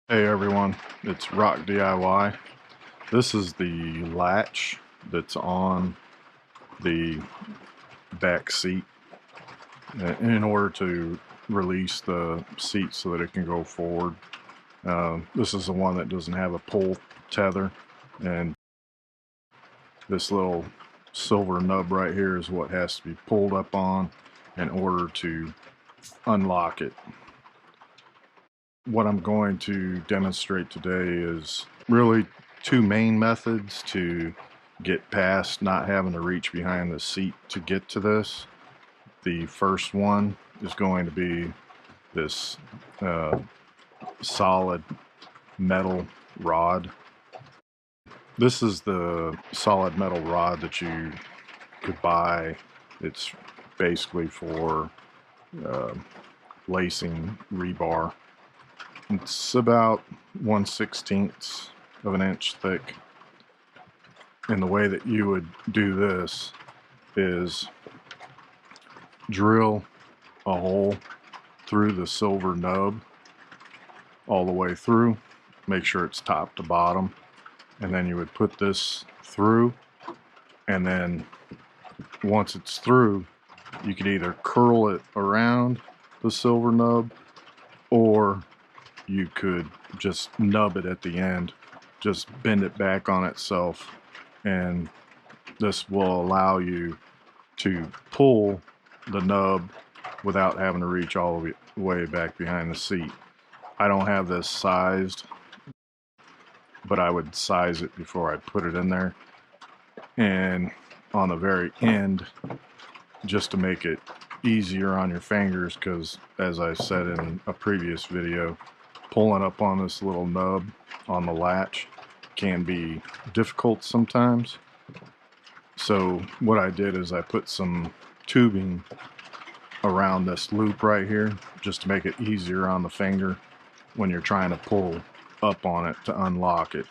Hey everyone, it's Rock DIY. This is the latch that's on the back seat in order to release the seat so that it can go forward. This is the one that doesn't have a pull tether, and this little silver nub right here is what has to be pulled up on in order to unlock it. What I'm going to demonstrate today is really two main methods to get past not having to reach behind the seat to get to this. The first one is going to be this solid metal rod. This is the solid metal rod that you could buy. It's basically for lacing rebar. It's about 1/16 of an inch thick. And the way that you would do this is drill a hole through the silver nub all the way through, make sure it's top to bottom, and then you would put this through, and then once it's through, you could either curl it around the silver nub, or you could just nub it at the end, just bend it back on itself, and this will allow you to pull the nub without having to reach all the way back behind the seat. I don't have this sized, but I would size it before I put it in there. And on the very end, just to make it easier on your fingers, because as I said in a previous video, pulling up on this little nub on the latch can be difficult sometimes. So what I did is I put some tubing around this loop right here just to make it easier on the finger when you're trying to pull up on it to unlock it.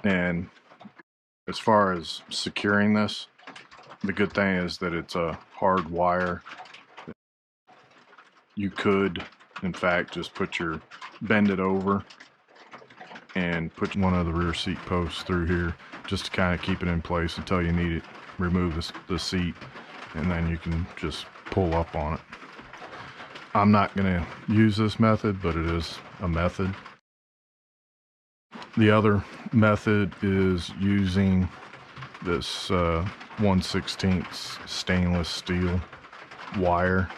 And as far as securing this, the good thing is that it's a hard wire. You could, in fact, just bend it over and put one of the rear seat posts through here just to kind of keep it in place until you need it. Remove the seat, and then you can just pull up on it. I'm not going to use this method, but it is a method. The other method is using this 1/16 stainless steel wire.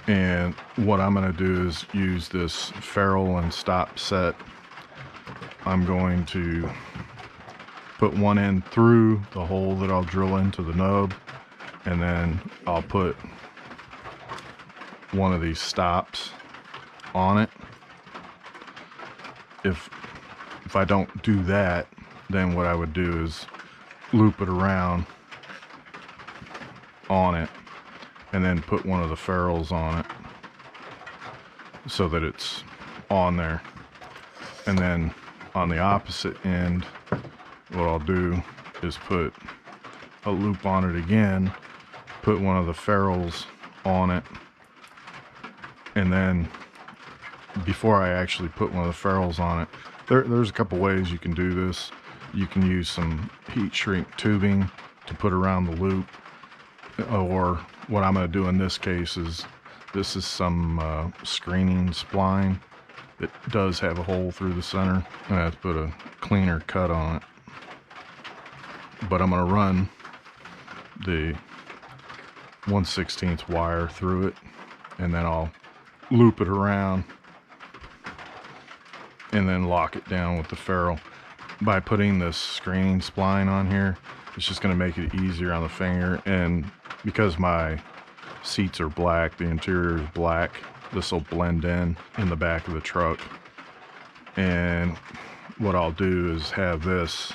And what I'm going to do is use this ferrule and stop set. I'm going to put one end through the hole that I'll drill into the nub, and then I'll put one of these stops on it. If I don't do that, then what I would do is loop it around on it, and then put one of the ferrules on it so that it's on there. And then on the opposite end, what I'll do is put a loop on it again, put one of the ferrules on it, and then before I actually put one of the ferrules on it, there's a couple ways you can do this. You can use some heat shrink tubing to put around the loop, or what I'm going to do in this case is, this is some screening spline that does have a hole through the center, and I have to put a cleaner cut on it. But I'm going to run the 1/16 wire through it, and then I'll loop it around and then lock it down with the ferrule. By putting this screening spline on here, it's just going to make it easier on the finger. And because my seats are black, the interior is black, this will blend in the back of the truck. And what I'll do is have this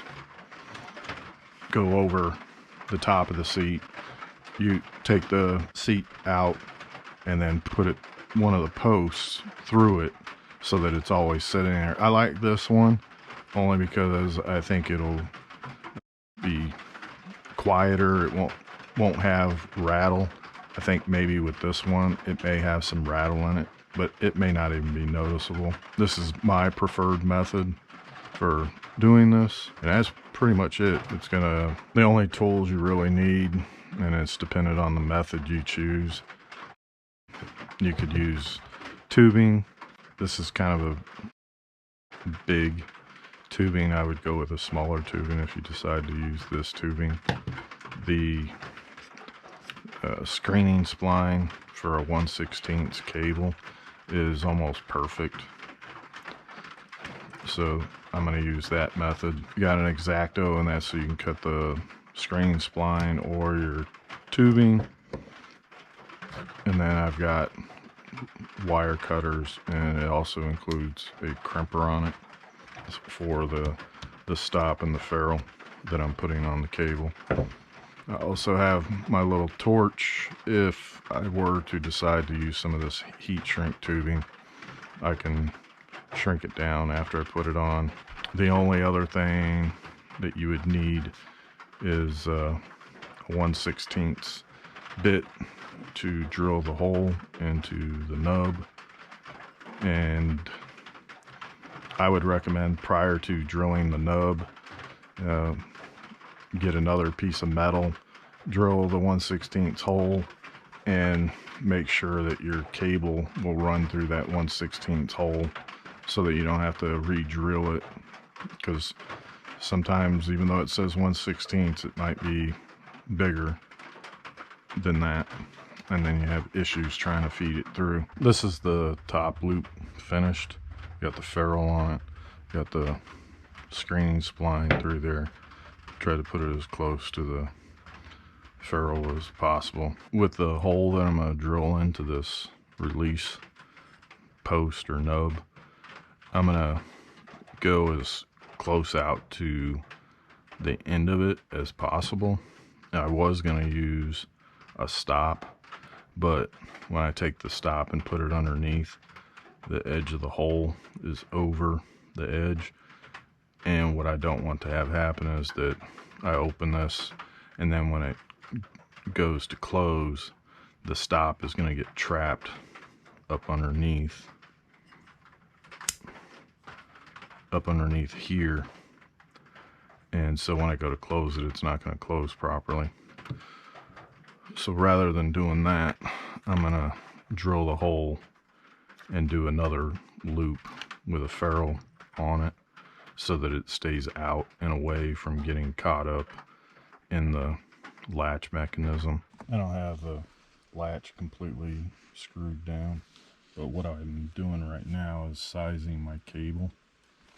go over the top of the seat. You take the seat out and then put one of the posts through it so that it's always sitting there. I like this one only because I think it'll be quieter. It won't have rattle. I think maybe with this one it may have some rattle in it. but it may not even be noticeable. This is my preferred method for doing this, and that's pretty much it. It's the only tools you really need, and it's dependent on the method you choose. You could use tubing. This is kind of a big tubing. I would go with a smaller tubing if you decide to use this tubing. The screening spline for a 1/16 cable is almost perfect, so I'm going to use that method. You got an X-Acto, and that's so you can cut the screening spline or your tubing. And then I've got wire cutters, and it also includes a crimper on it for the stop and the ferrule that I'm putting on the cable. I also have my little torch. If I were to decide to use some of this heat shrink tubing, I can shrink it down after I put it on. The only other thing that you would need is a 1/16 bit to drill the hole into the nub, and I would recommend, prior to drilling the nub, get another piece of metal, drill the 1/16 hole, and make sure that your cable will run through that 1/16 hole so that you don't have to re-drill it, because sometimes, even though it says 1/16, it might be bigger than that, and then you have issues trying to feed it through. This is the top loop finished. Got the ferrule on it, got the screening spline through there. Try to put it as close to the ferrule as possible. With the hole that I'm going to drill into this release post or nub, I'm going to go as close out to the end of it as possible. I was going to use a stop, but when I take the stop and put it underneath, the edge of the hole is over the edge, and what I don't want to have happen is that I open this, and then when it goes to close, the stop is going to get trapped up underneath here, and so when I go to close it, it's not going to close properly. So rather than doing that, I'm going to drill the hole and do another loop with a ferrule on it so that it stays out and away from getting caught up in the latch mechanism. I don't have the latch completely screwed down, but what I'm doing right now is sizing my cable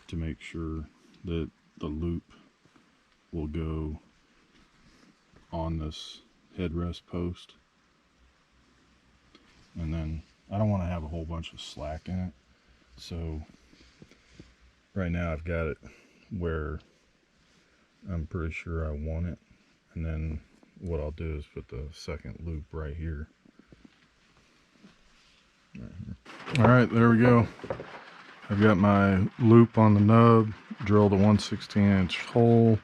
to make sure that the loop will go on this headrest post, and then I don't want to have a whole bunch of slack in it, so right now I've got it where I'm pretty sure I want it, and then what I'll do is put the second loop right here. All right, there we go. I've got my loop on the nub, drilled a 1/16" hole,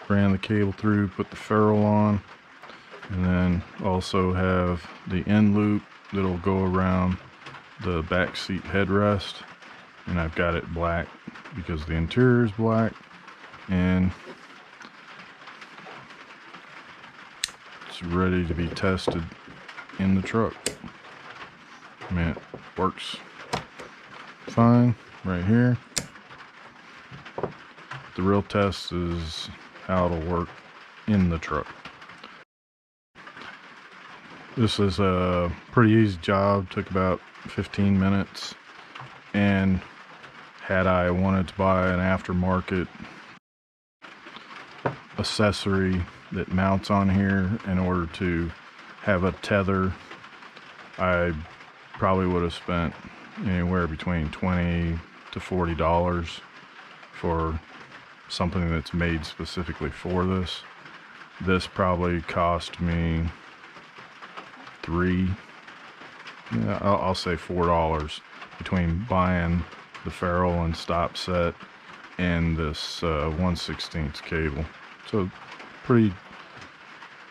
ran the cable through, put the ferrule on, and then also have the end loop that'll go around the back seat headrest, and I've got it black because the interior is black, and it's ready to be tested in the truck. I mean, it works fine right here. The real test is how it'll work in the truck. This is a pretty easy job, took about 15 minutes, and had I wanted to buy an aftermarket accessory that mounts on here in order to have a tether, I probably would have spent anywhere between $20 to $40 for something that's made specifically for this. This probably cost me I'll say $4 between buying the ferrule and stop set and this 1/16 cable. So pretty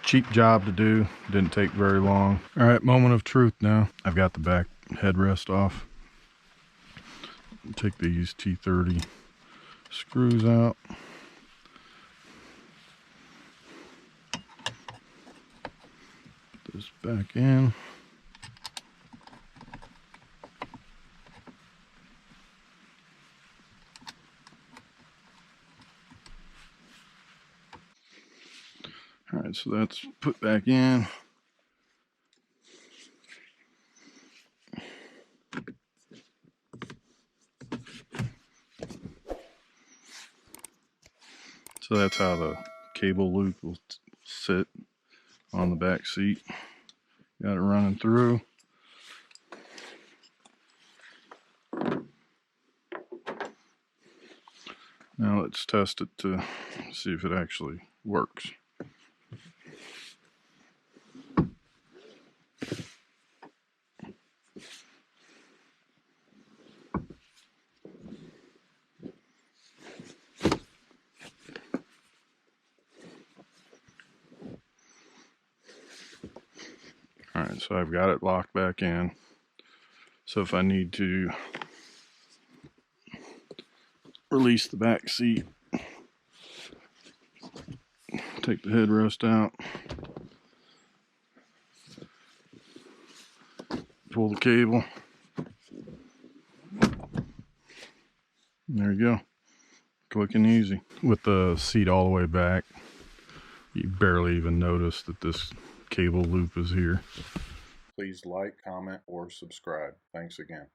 cheap job to do, didn't take very long. All right, moment of truth now. I've got the back headrest off. Take these T30 screws out. Put this back in. All right, so that's put back in. So that's how the cable loop will sit on the back seat. Got it running through. Now let's test it to see if it actually works. Alright, so I've got it locked back in. So if I need to release the back seat, take the headrest out, pull the cable, and there you go. Quick and easy. With the seat all the way back, you barely even notice that this cable loop is here. Please like, comment, or subscribe. Thanks again.